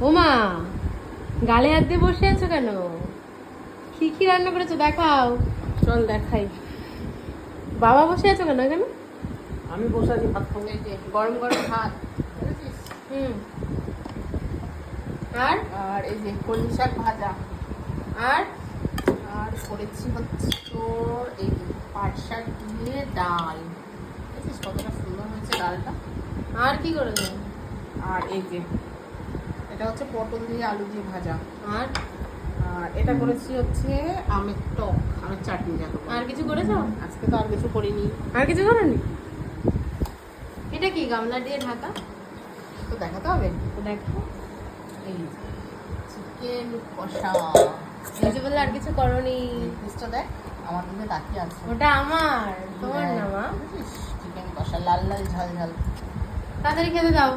ওমা, গালে হাত দিয়ে বসে আছো কেন? কি কি রান্না করেছো দেখাও। চল দেখাই। বাবা বসে আছো কেন এখানে? আমি বসে আছি ভাত খাবো। এই যে গরম গরম ভাত। বুঝেছিস? হুম। আর আর এই যে কলমি শাক ভাজা। আর আর করেছি হচ্ছে তোর এই পাট শাক দিয়ে ডাল। বুঝেছিস কতটা সুন্দর হয়েছে ডালটা? আর কি করেছো? আর এই যে এটা হচ্ছে পটল দিয়ে আলু দিয়ে ভাজা। আর আর এটা করেছি হচ্ছে আমের টক, আমের চাটনি যাকে বলে। আর কিছু করেছো? আজকে তো আর কিছু করিনি। আর কিছু করোনি? এটা কি গামলা দিয়ে ঢাকা? তো দেখাতে হবে। তো দেখো, এই চিকেন কষা। এই যে বললে আর কিছু করোনি। পিসটা দেখ, আমার দিকে তাকিয়ে আছে। ওটা আমার, তোমার না মা। চিকেন কষা লাল লাল ঝাল ঝাল। তাড়াতাড়ি খেতে দাও।